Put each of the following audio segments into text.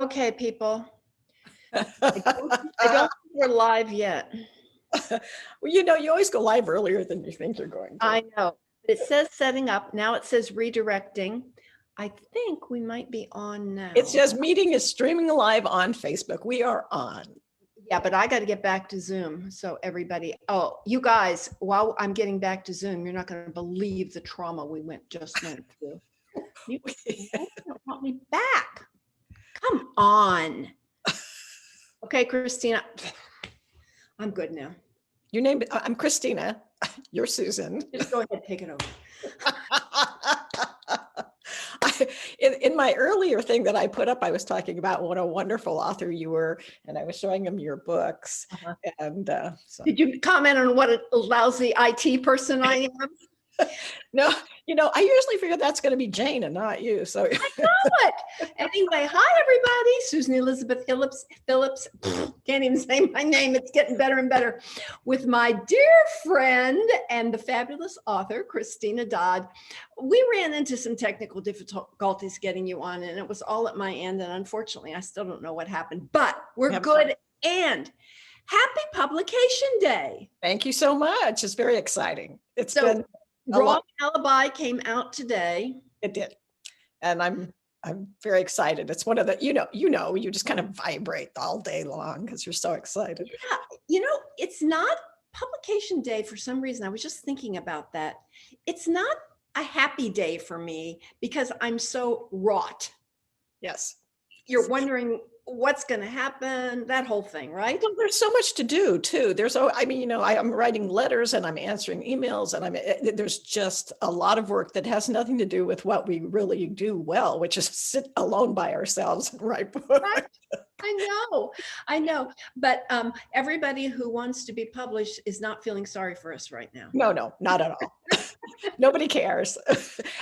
Okay, people. I don't think we're live yet. Well, you always go live earlier than you think you're going to. I know. It says setting up. Now it says redirecting. I think we might be on now. It says meeting is streaming live on Facebook. We are on. Yeah, but I got to get back to Zoom. So everybody, you guys, while I'm getting back to Zoom, you're not going to believe the trauma we just went through. You don't want me back. Come on. Okay, Christina. I'm good now. Your name, I'm Christina. You're Susan. Just go ahead, take it over. In my earlier thing that I put up, I was talking about what a wonderful author you were, and I was showing him your books. And so. Did you comment on what a lousy IT person I am? No, I usually figure that's going to be Jane and not you. So I know it. Anyway, hi everybody. Susan Elizabeth Phillips. Can't even say my name. It's getting better and better. With my dear friend and the fabulous author, Christina Dodd. We ran into some technical difficulties getting you on, and it was all at my end. And unfortunately, I still don't know what happened, but we're good. And happy publication day. Thank you so much. It's very exciting. It's been Wrong Alibi came out today. It did. And I'm very excited. It's one of the, you just kind of vibrate all day long because you're so excited. Yeah. It's not publication day for some reason. I was just thinking about that. It's not a happy day for me because I'm so wrought. Yes. You're wondering what's going to happen, that whole thing, right? Well, there's so much to do too. I'm writing letters and I'm answering emails and there's just a lot of work that has nothing to do with what we really do well, which is sit alone by ourselves and write books. Right. I know. But everybody who wants to be published is not feeling sorry for us right now. No, not at all. Nobody cares.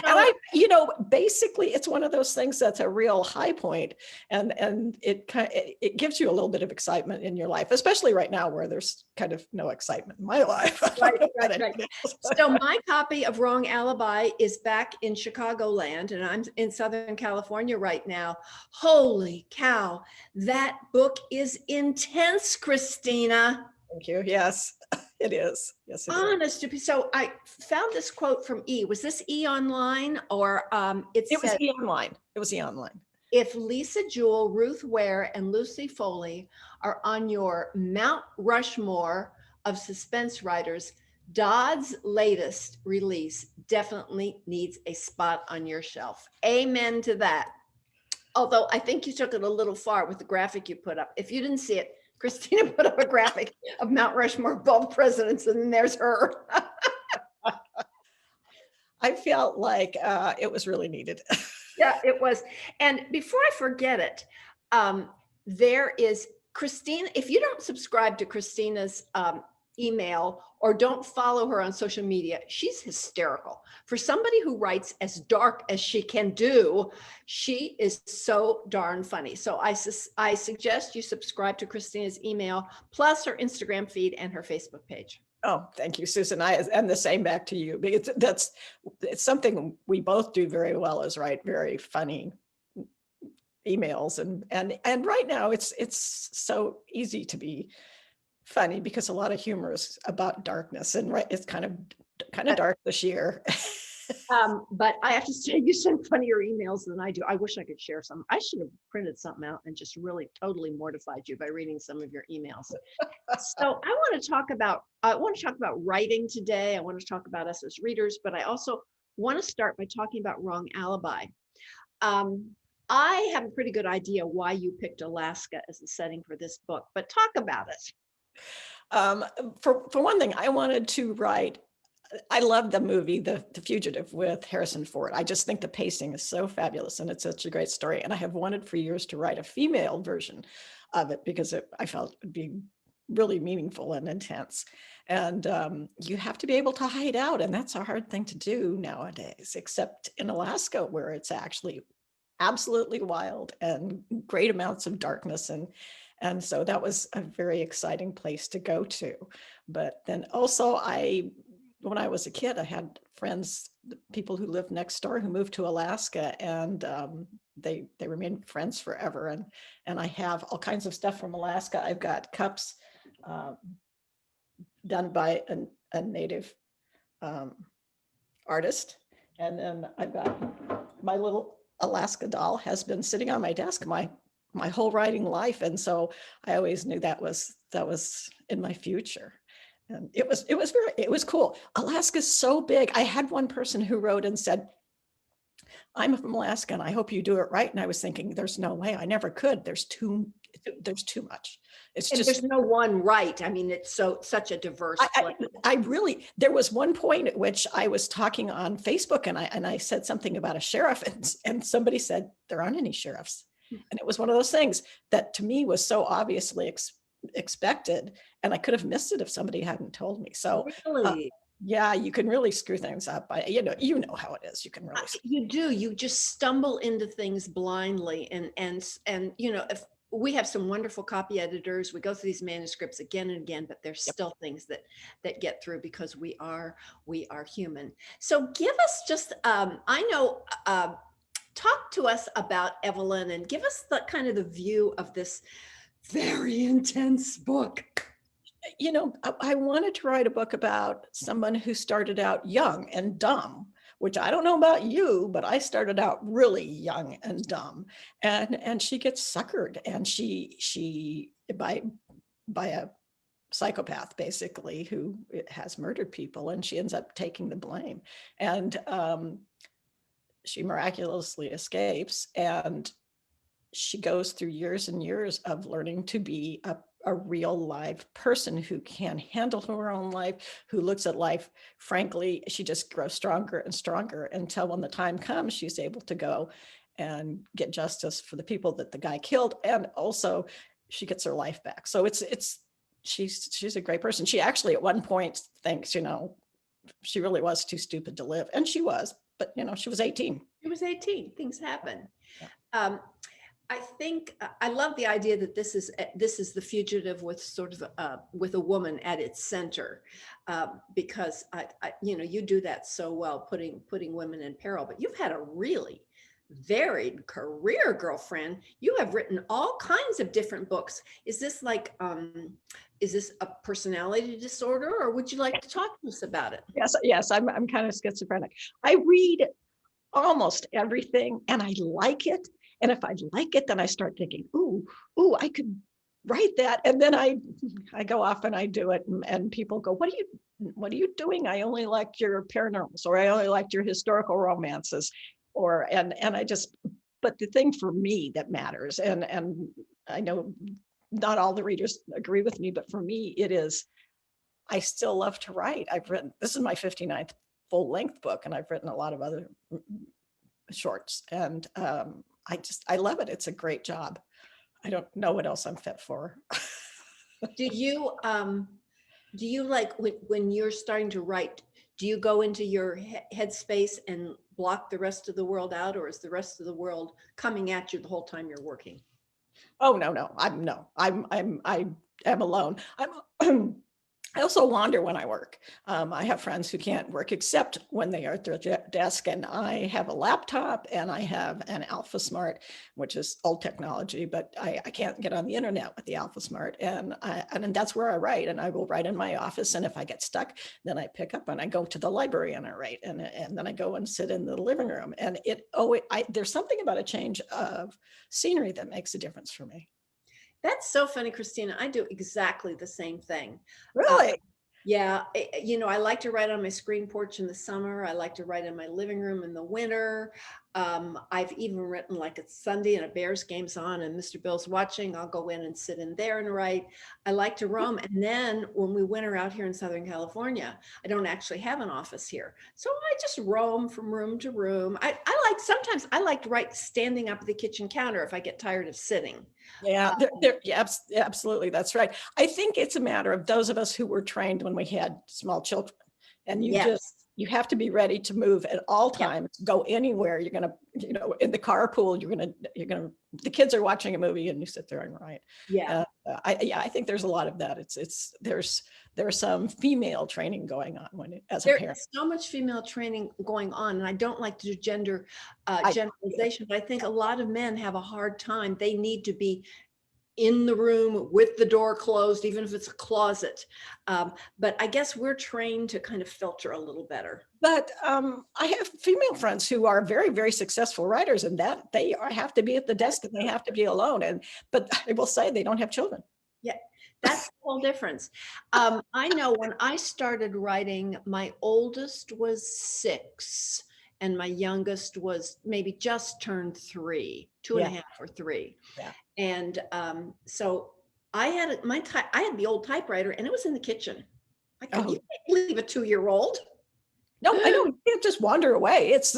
And basically it's one of those things that's a real high point, and it gives you a little bit of excitement in your life, especially right now where there's kind of no excitement in my life. Right. So my copy of Wrong Alibi is back in Chicagoland, and I'm in Southern California right now. Holy cow, that book is intense, Christina. Thank you. Yes, it is. Yes, it Honest to be. So I found this quote from E. Was this E online or it was E online? It was E online. If Lisa Jewell, Ruth Ware, and Lucy Foley are on your Mount Rushmore of suspense writers, Dodd's latest release definitely needs a spot on your shelf. Amen to that. Although I think you took it a little far with the graphic you put up. If you didn't see it, Christina put up a graphic of Mount Rushmore, both presidents, and then there's her. I felt like it was really needed. Yeah, it was. And before I forget it, there is Christina. If you don't subscribe to Christina's email or don't follow her on social media, she's hysterical. For somebody who writes as dark as she can do, she is so darn funny. So I suggest you subscribe to Christina's email, plus her Instagram feed and her Facebook page. Oh, thank you, Susan. And the same back to you, because it's something we both do very well, is write very funny emails. And right now it's so easy to be funny because a lot of humor is about darkness, and it's kind of dark this year. But I have to say, you send funnier emails than I do. I wish I could share some. I should have printed something out and just really totally mortified you by reading some of your emails. So I want to talk about writing today. I want to talk about us as readers, but I also want to start by talking about Wrong Alibi. I have a pretty good idea why you picked Alaska as the setting for this book, but talk about it. For one thing, I wanted to write. I love the movie, The Fugitive, with Harrison Ford. I just think the pacing is so fabulous and it's such a great story. And I have wanted for years to write a female version of it because I felt it would be really meaningful and intense. And you have to be able to hide out. And that's a hard thing to do nowadays, except in Alaska, where it's actually absolutely wild and great amounts of darkness. And so that was a very exciting place to go to. But then also when I was a kid, I had friends the people who live next door who moved to Alaska, and they remain friends forever. And I have all kinds of stuff from Alaska. I've got cups done by a native artist. And then I've got my little Alaska doll has been sitting on my desk my whole writing life. And so I always knew that was in my future. And it was cool. Alaska's so big. I had one person who wrote and said, I'm from Alaska and I hope you do it right. And I was thinking, there's no way, I never could. There's too much. It's And just, there's no one right. I mean, it's such a diverse place. I really, there was one point at which I was talking on Facebook and I said something about a sheriff, and somebody said, there aren't any sheriffs. And it was one of those things that to me was so obviously expected, and I could have missed it if somebody hadn't told me. So Really? yeah, you can really screw things up. You know how it is. You can really. You do. You just stumble into things blindly, and if we have some wonderful copy editors, we go through these manuscripts again and again, but there's still things that get through because we are human. So give us just talk to us about Evelyn and give us the kind of the view of this very intense book. I wanted to write a book about someone who started out young and dumb, which I don't know about you, but I started out really young and dumb, and she gets suckered, and she by a psychopath basically who has murdered people, and she ends up taking the blame, and she miraculously escapes, and she goes through years and years of learning to be a real live person who can handle her own life, who looks at life frankly. She just grows stronger and stronger until when the time comes, she's able to go and get justice for the people that the guy killed, and also she gets her life back. So she's a great person. She actually at one point thinks, she really was too stupid to live, and she was, but she was 18. She was 18. Things happen. Yeah. I think I love the idea that this is The Fugitive with sort of with a woman at its center, because you do that so well, putting women in peril. But you've had a really varied career, girlfriend. You have written all kinds of different books. Is this is this a personality disorder, or would you like to talk to us about it? Yes, I'm kind of schizophrenic. I read almost everything and I like it. And if I like it, then I start thinking, ooh, I could write that. And then I go off and I do it. And people go, what are you doing? I only liked your paranormals, or I only liked your historical romances, and I just, but the thing for me that matters, and I know not all the readers agree with me, but for me, it is, I still love to write. This is my 59th full length book, and I've written a lot of other shorts, and I love it. It's a great job. I don't know what else I'm fit for. Do you like when you're starting to write, do you go into your headspace and block the rest of the world out, or is the rest of the world coming at you the whole time you're working? Oh, no. I am alone. I also wander when I work. I have friends who can't work except when they are at their desk, and I have a laptop and I have an Alpha Smart, which is old technology, but I can't get on the internet with the Alpha Smart, and that's where I write, and I will write in my office, and if I get stuck, then I pick up and I go to the library and I write, and then I go and sit in the living room, and there's something about a change of scenery that makes a difference for me. That's so funny, Christina. I do exactly the same thing. Really? Yeah. I like to write on my screen porch in the summer. I like to write in my living room in the winter. I've even written like it's Sunday and a Bears game's on and Mr. Bill's watching. I'll go in and sit in there and write. I like to roam. And then when we winter out here in Southern California, I don't actually have an office here. So I just roam from room to room. Sometimes I like to write standing up at the kitchen counter if I get tired of sitting. Yeah, yeah, absolutely. That's right. I think it's a matter of those of us who were trained when we had small children, and you Yes. you have to be ready to move at all Yeah. times, go anywhere. You're going to, in the carpool, the kids are watching a movie and you sit there and write. Yeah. I think there's a lot of that. There's some female training going on as a There parent. is so much female training going on, and I don't like to do gender generalization, but I think a lot of men have a hard time. They need to be in the room with the door closed, even if it's a closet. But I guess we're trained to kind of filter a little better. But I have female friends who are very, very successful writers, and that have to be at the desk and they have to be alone. But I will say they don't have children. Yeah, that's the whole difference. I know when I started writing, my oldest was 6 and my youngest was maybe just turned 3, 2.5 or 3. Yeah. And so I had I had the old typewriter and it was in the kitchen. You can't leave a 2-year-old. No, I know. You can't just wander away. It's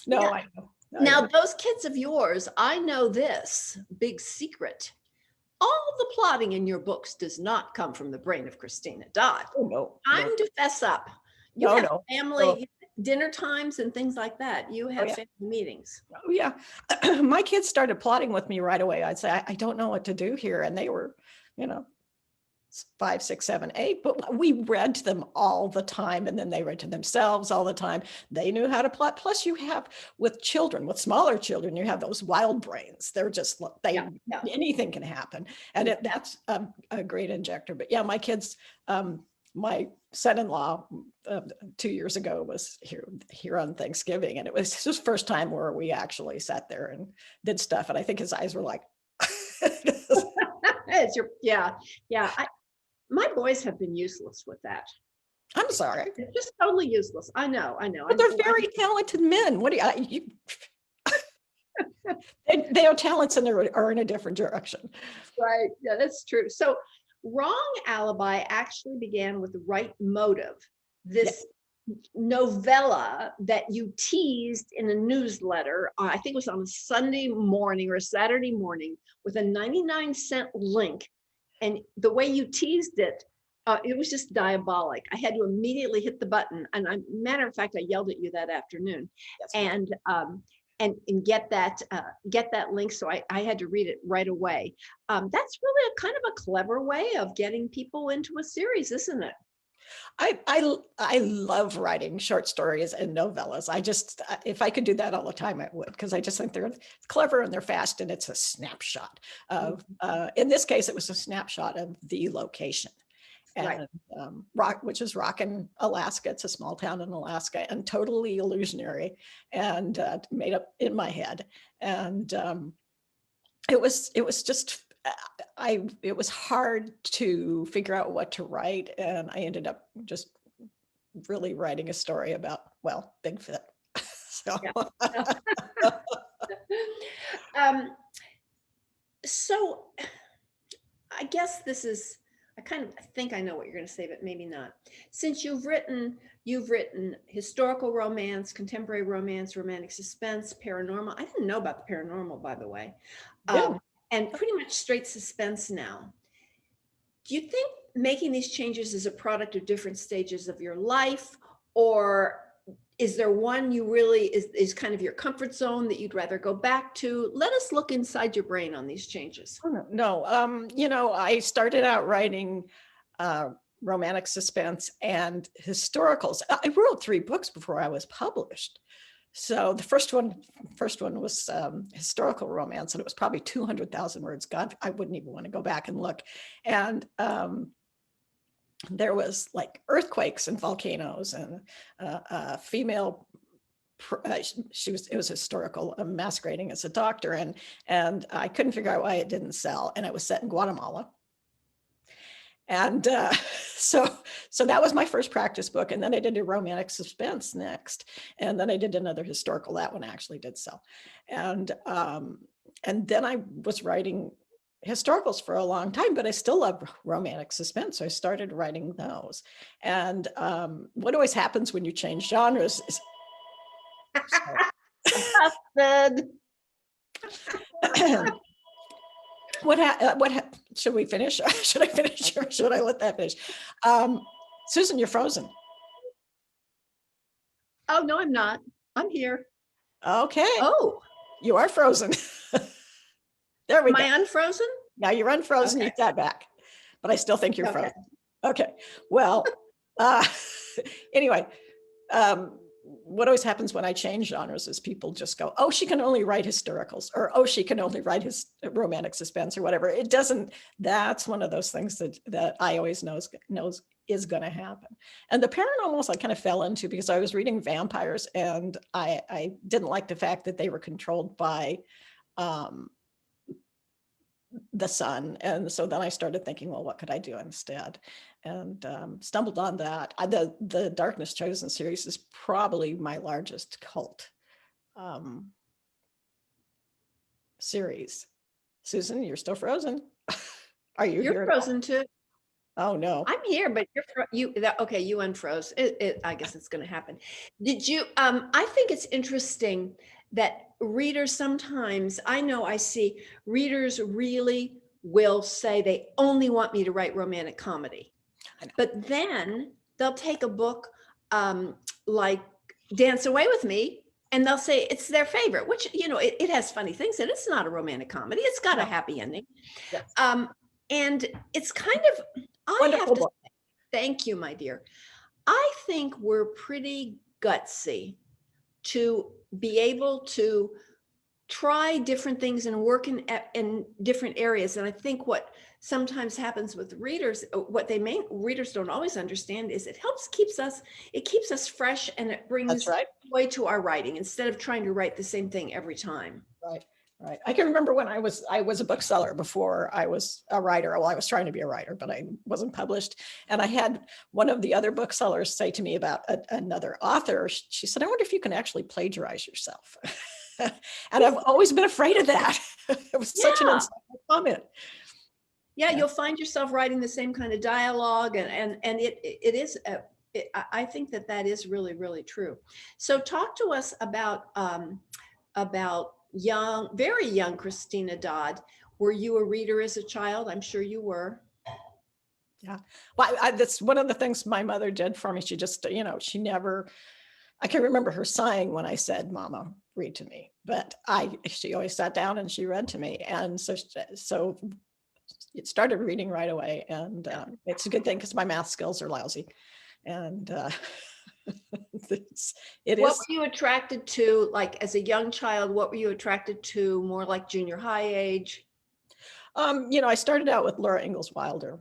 no, Yeah. I know. Now, those kids of yours, I know this big secret. All the plotting in your books does not come from the brain of Christina Dodd. Oh, no. Time to fess up. You No, have no. family dinner times and things like that. You have family meetings. Oh, yeah. My kids started plotting with me right away. I'd say, I don't know what to do here. And they were, 5, 6, 7, 8, but we read to them all the time. And then they read to themselves all the time. They knew how to plot. Plus you have with smaller children, you have those wild brains. They're just, anything can happen. And that's a great injector. But yeah, my kids, my son-in-law 2 years ago was here on Thanksgiving. And it was his first time where we actually sat there and did stuff. And I think his eyes were like, my boys have been useless with that. I'm sorry. It's just totally useless. I know. But they're very talented men. What do you their talents are in a different direction. Right. Yeah, that's true. So Wrong Alibi actually began with the right motive. This novella that you teased in a newsletter, I think it was on a Sunday morning or a Saturday morning, with a 99-cent link. And the way you teased it, it was just diabolic. I had to immediately hit the button. And matter of fact, I yelled at you that afternoon. And get that link. So I had to read it right away. That's really a kind of a clever way of getting people into a series, isn't it? I love writing short stories and novellas. If I could do that all the time, I would, because I just think they're clever and they're fast, and it's a snapshot of, in this case, it was a snapshot of the location. And which is Rockin', Alaska. It's a small town in Alaska, and totally illusionary and made up in my head. And it was just, it was hard to figure out what to write. And I ended up just really writing a story about, Bigfoot. So. So I guess I think I know what you're going to say, but maybe not. Since you've written historical romance, contemporary romance, romantic suspense, paranormal. I didn't know about the paranormal, by the way. And pretty much straight suspense now. Do you think making these changes is a product of different stages of your life, or is there one you really is kind of your comfort zone that you'd rather go back to? Let us look inside your brain on these changes. No, I started out writing romantic suspense and historicals. I wrote 3 books before I was published. So the first one was historical romance, and it was probably 200,000 words. God, I wouldn't even want to go back and look. And there was like earthquakes and volcanoes, and female. It was historical, masquerading as a doctor, and I couldn't figure out why it didn't sell. And it was set in Guatemala. And so that was my first practice book. And then I did a romantic suspense next. And then I did another historical. That one actually did sell. And then I was writing historicals for a long time, but I still love romantic suspense. So I started writing those. And what always happens when you change genres is what should we finish? Should I finish, or should I let that finish? Susan, you're frozen. Oh, no, I'm not. I'm here. Okay, Oh, you are frozen. There we am go. I unfrozen? Now you're unfrozen, you Okay. sat back, but I still think you're Okay. frozen. Okay, well, uh, anyway, what always happens when I change genres is people just go, oh, she can only write historicals, or oh, she can only write his romantic suspense or whatever. It doesn't, that's one of those things that I always knows is going to happen. And the paranormals I kind of fell into because I was reading vampires and I didn't like the fact that they were controlled by um, the sun. And so then I started thinking, well, what could I do instead? And stumbled on that. The Darkness Chosen series is probably my largest cult series. Susan, you're still frozen. Are you You're here at all? frozen too. Oh no. I'm here, but okay, you unfroze. I guess it's going to happen. Did you, I think it's interesting that readers sometimes, I know I see readers really will say they only want me to write romantic comedy. I know. But then they'll take a book like Dance Away with Me, and they'll say it's their favorite, which, it has funny things, and it's not a romantic comedy. It's got a happy ending. Yes. And it's kind of, I have Wonderful to book. say, thank you, my dear. I think we're pretty gutsy to be able to try different things and work in different areas. And I think what sometimes happens with readers, what readers don't always understand is it keeps us fresh, and it That's brings right. joy to our writing instead of trying to write the same thing every time. Right. Right. I can remember when I was a bookseller before I was a writer. Well, I was trying to be a writer, but I wasn't published. And I had one of the other booksellers say to me about another author. She said, I wonder if you can actually plagiarize yourself. And I've always been afraid of that. It was such an insightful comment. Yeah, you'll find yourself writing the same kind of dialogue, and it is. I think that is really, really true. So, talk to us about very young Christina Dodd. Were you a reader as a child? I'm sure you were. Yeah. Well, that's one of the things my mother did for me. She just, she never, I can remember her sighing when I said, Mama, read to me. But she always sat down and she read to me. And so it started reading right away. And it's a good thing because my math skills are lousy. And What were you attracted to, like as a young child? What were you attracted to more like junior high age? I started out with Laura Ingalls Wilder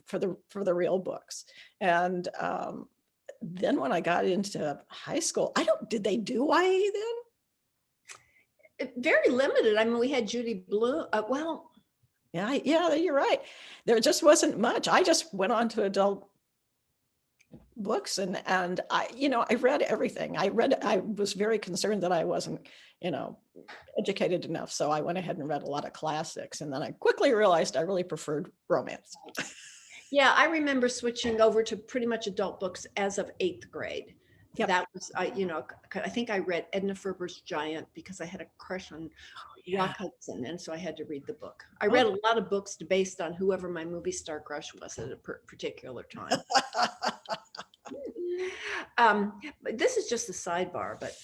for the real books. And then when I got into high school, did they do YA then? Very limited. I mean, we had Judy Blume. Yeah, you're right. There just wasn't much. I just went on to adult books and I read everything. I was very concerned that I wasn't, educated enough. So I went ahead and read a lot of classics. And then I quickly realized I really preferred romance. Yeah, I remember switching over to pretty much adult books as of 8th grade. Yep. That was, I think I read Edna Ferber's Giant because I had a crush on Rock Hudson, and so I had to reid the book. I read a lot of books based on whoever my movie star crush was at a particular time. This is just a sidebar, but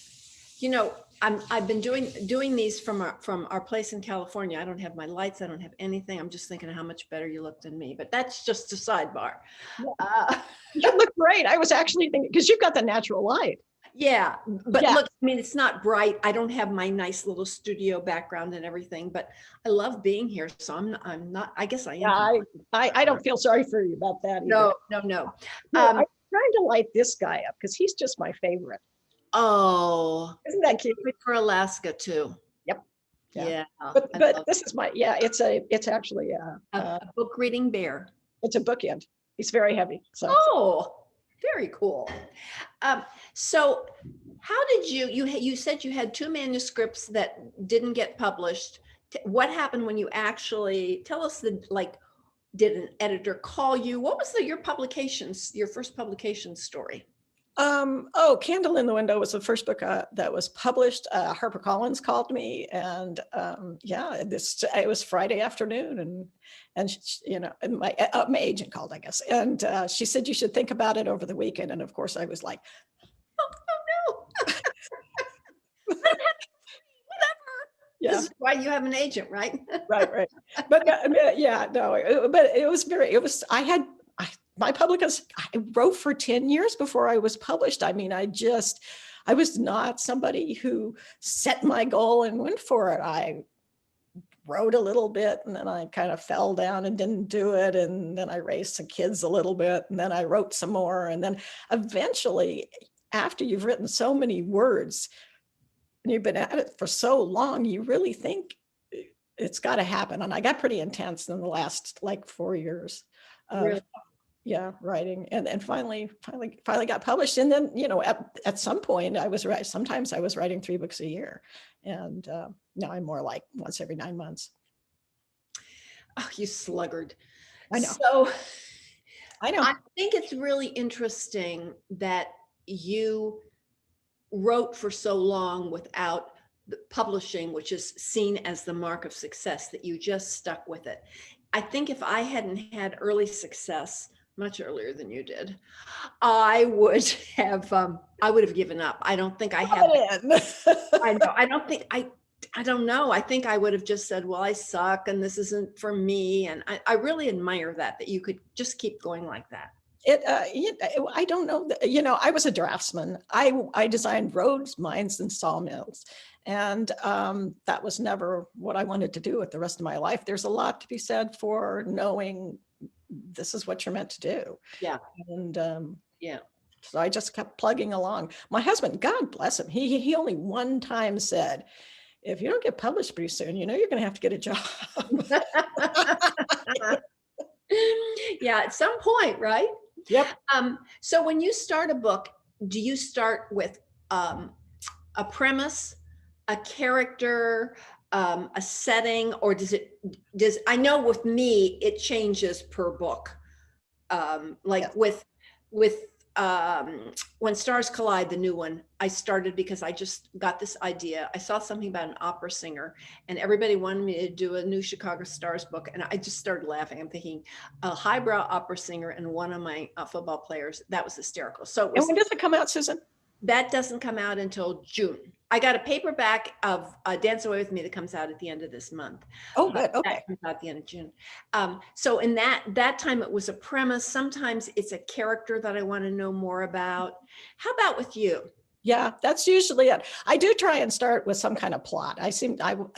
I've been doing these from our place in California. I don't have my lights. I don't have anything. I'm just thinking of how much better you look than me, but that's just a sidebar. You look great. I was actually thinking, because you've got the natural light. Yeah, but look, I mean, it's not bright. I don't have my nice little studio background and everything, but I love being here. So I'm not, I guess I am. Yeah, I don't feel sorry for you about that either. No. I'm trying to light this guy up because he's just my favorite. Oh, isn't that cute? For Alaska too. Yep. Yeah. But this is it's actually a book reading bear. It's a bookend. It's very heavy. So. Oh, very cool. So how did you said you had 2 manuscripts that didn't get published. What happened when you actually tell us did an editor call you? What was your first publication story? Candle in the Window was the first book that was published. HarperCollins called me, and it was Friday afternoon, and my agent called, I guess, and she said you should think about it over the weekend. And of course, I was like, oh no. Yeah. This is why you have an agent, right? Right. But yeah, no, but it was my publicist, I wrote for 10 years before I was published. I mean, I was not somebody who set my goal and went for it. I wrote a little bit and then I kind of fell down and didn't do it. And then I raised some kids a little bit and then I wrote some more. And then eventually, after you've written so many words and you've been at it for so long, you really think it's got to happen. And I got pretty intense in the last like 4 years of Really? writing, and finally got published. And then, at some point sometimes I was writing 3 books a year, and now I'm more like once every 9 months. Oh, you sluggard. I know. So I know. I think it's really interesting that you wrote for so long without the publishing, which is seen as the mark of success, that you just stuck with it. I think if I hadn't had early success much earlier than you did, I would have given up. I don't think I have. I know. I don't know. I think I would have just said, well, I suck and this isn't for me. And I really admire that you could just keep going like that. I don't know. I was a draftsman. I designed roads, mines, and sawmills. And that was never what I wanted to do with the rest of my life. There's a lot to be said for knowing this is what you're meant to do. Yeah. And yeah. So I just kept plugging along. My husband, God bless him, he only one time said, if you don't get published pretty soon, you're going to have to get a job. Yeah, at some point, right? Yep. So when you start a book, do you start with a premise, a character, a setting, or I know with me, it changes per book. With When Stars Collide, the new one, I started because I just got this idea. I saw something about an opera singer and everybody wanted me to do a new Chicago Stars book. And I just started laughing. I'm thinking a highbrow opera singer and one of my football players. That was hysterical. So and when does it come out, Susan? That doesn't come out until June. I got a paperback of Dance Away With Me that comes out at the end of this month. Oh, good. Okay. That comes out at the end of June. So in that time, it was a premise. Sometimes it's a character that I want to know more about. How about with you? Yeah, that's usually it. I do try and start with some kind of plot. I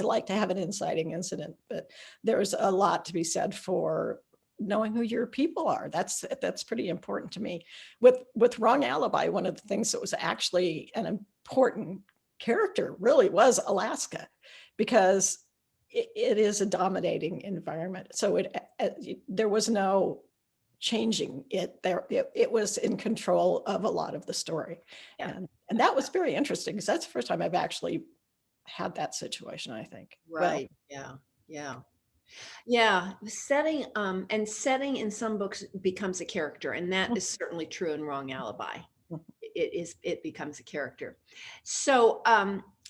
like to have an inciting incident, but there's a lot to be said for knowing who your people are. That's pretty important to me. With Wrong Alibi, one of the things that was actually an important character really was Alaska, because it is a dominating environment. So there was no changing it there. It was in control of a lot of the story. Yeah. And that was very interesting, because that's the first time I've actually had that situation, I think. Right. Well, yeah. The setting in some books becomes a character, and that is certainly true in Wrong Alibi. It becomes a character. So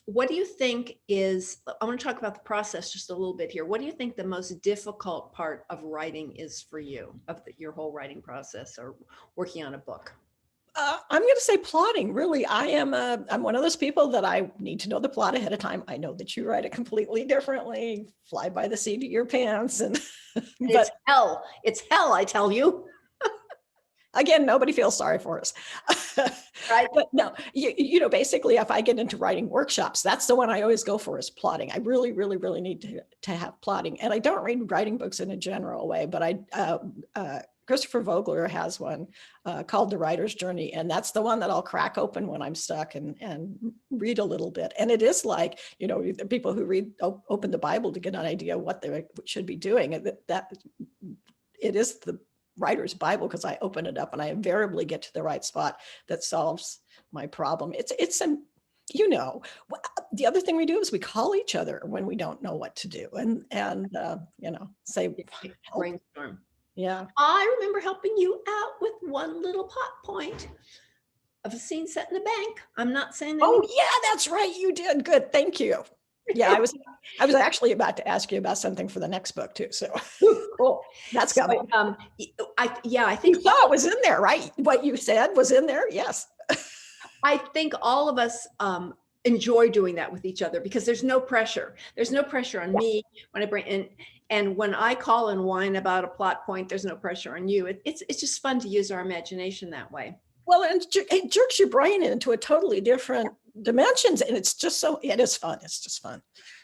what do you think I want to talk about the process just a little bit here. What do you think the most difficult part of writing is for you, your whole writing process or working on a book? I'm going to say plotting. Really, I'm one of those people that I need to know the plot ahead of time. I know that you write it completely differently, fly by the seat of your pants, but it's hell. It's hell, I tell you. Again, nobody feels sorry for us. Right. But no, basically, if I get into writing workshops, that's the one I always go for, is plotting. I really, really, really need to have plotting. And I don't read writing books in a general way, but Christopher Vogler has one called The Writer's Journey. And that's the one that I'll crack open when I'm stuck and read a little bit. And it is like, the people who open the Bible to get an idea what they should be doing. That it is the writer's Bible, because I open it up and I invariably get to the right spot that solves my problem. The other thing we do is we call each other when we don't know what to do and say, brainstorm. Yeah. I remember helping you out with one little plot point of a scene set in a bank. I'm not saying that. Oh yeah, that's right. You did. Good. Thank you. Yeah, I was actually about to ask you about something for the next book too. So cool. That's coming. I think you thought it was in there, right? What you said was in there. Yes. I think all of us enjoy doing that with each other because there's no pressure. There's no pressure on me when I bring in, and when I call and whine about a plot point, there's no pressure on you. It's just fun to use our imagination that way. Well, and it jerks your brain into a totally different dimensions, and it's just so, it is fun. It's just fun.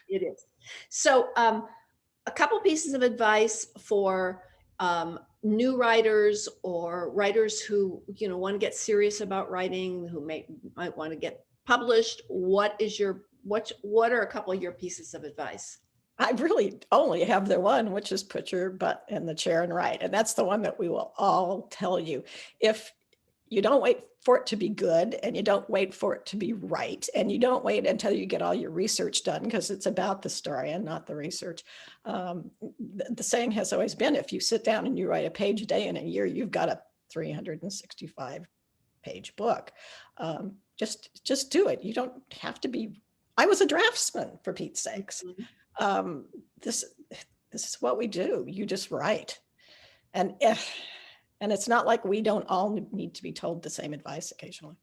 It is. So a couple pieces of advice for new writers or writers who, you know, want to get serious about writing, who might want to get published. What are a couple of your pieces of advice? I really only have the one, which is put your butt in the chair and write. And that's the one that we will all tell you. If you don't wait for it to be good, and you don't wait for it to be right, and you don't wait until you get all your research done, because it's about the story and not the research. The saying has always been, if you sit down and you write a page a day in a year, you've got a 365 page book. Just do it. You don't have to be, I was a draftsman, for Pete's sakes. This is what we do. You just write. And it's not like we don't all need to be told the same advice occasionally.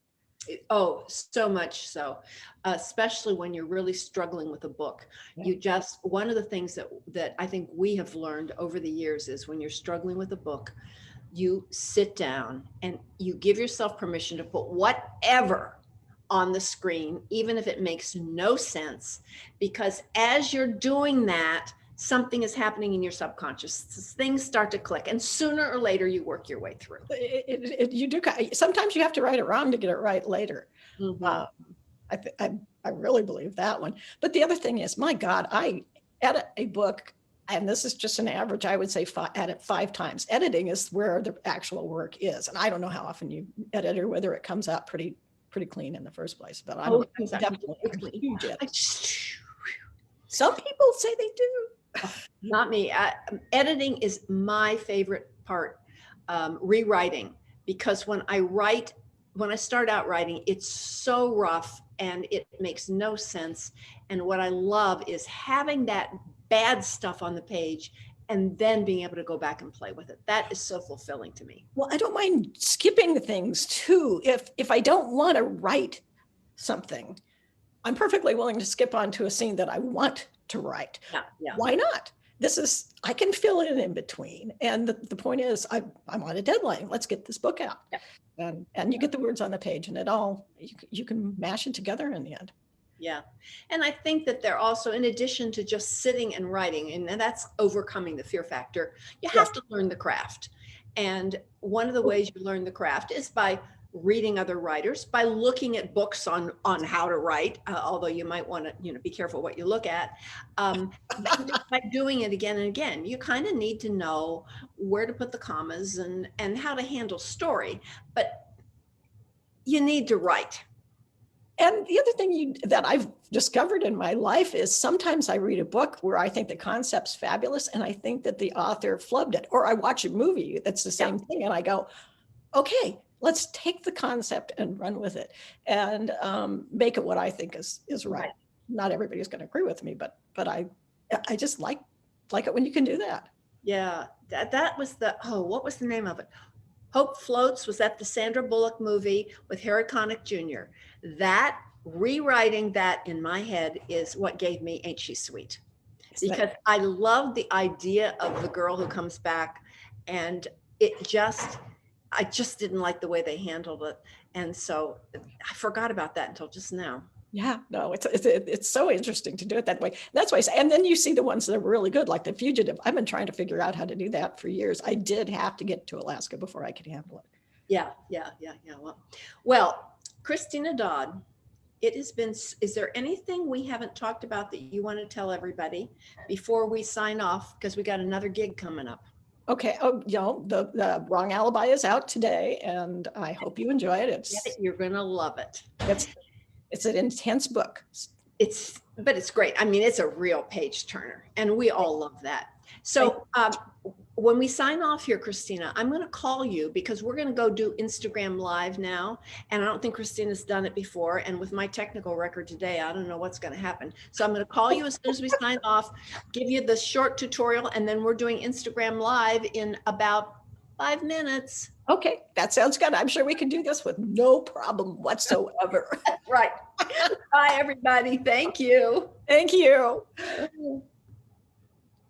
Oh, so much so, especially when you're really struggling with a book. Yeah. One of the things that I think we have learned over the years is when you're struggling with a book, you sit down and you give yourself permission to put whatever on the screen, even if it makes no sense, because as you're doing that, something is happening in your subconscious. Things start to click, and sooner or later you work your way through. You do. Sometimes you have to write it wrong to get it right later. I really believe that one. But the other thing is, my God, I edit a book, and this is just an average, I would say edit 5 times. Editing is where the actual work is. And I don't know how often you edit or whether it comes out pretty clean in the first place, but I'm definitely a huge editor. Some people say they do. Not me. Editing is my favorite part, rewriting, because when I start out writing, it's so rough and it makes no sense. And what I love is having that bad stuff on the page and then being able to go back and play with it. That is so fulfilling to me. Well, I don't mind skipping things too. If I don't want to write something, I'm perfectly willing to skip on to a scene that I want to write. Yeah. Why not? I can fill it in between. And the point is, I'm on a deadline. Let's get this book out. Yeah. And you get the words on the page, and you can mash it together in the end. Yeah. And I think that they're also, in addition to just sitting and writing, and that's overcoming the fear factor, you have to learn the craft. And one of the ways you learn the craft is by reading other writers, by looking at books on how to write, although you might want to, be careful what you look at, by doing it again and again. You kind of need to know where to put the commas and how to handle story, but you need to write. And the other thing that I've discovered in my life is sometimes I read a book where I think the concept's fabulous and I think that the author flubbed it, or I watch a movie that's the same thing and I go, okay, let's take the concept and run with it and make it what I think is right. Not everybody's going to agree with me, but I just like it when you can do that. Yeah, that was what was the name of it? Hope Floats. Was that the Sandra Bullock movie with Harry Connick Jr.? That, rewriting that in my head is what gave me Ain't She Sweet? Because I love the idea of the girl who comes back, and I just didn't like the way they handled it. And so I forgot about that until just now. Yeah, no, it's so interesting to do it that way. That's why and then you see the ones that are really good, like The Fugitive. I've been trying to figure out how to do that for years. I did have to get to Alaska before I could handle it. Yeah. Well, Christina Dodd, is there anything we haven't talked about that you want to tell everybody before we sign off? Because we got another gig coming up. Okay. The Wrong Alibi is out today, and I hope you enjoy it. You're going to love it. It's an intense book. But it's great. I mean, it's a real page turner, and we all love that. So when we sign off here, Christina, I'm going to call you because we're going to go do Instagram Live now. And I don't think Christina's done it before. And with my technical record today, I don't know what's going to happen. So I'm going to call you as soon as we sign off, give you the short tutorial, and then we're doing Instagram Live in about 5 minutes. Okay, that sounds good. I'm sure we can do this with no problem whatsoever. Right. Bye, everybody. Thank you. Thank you.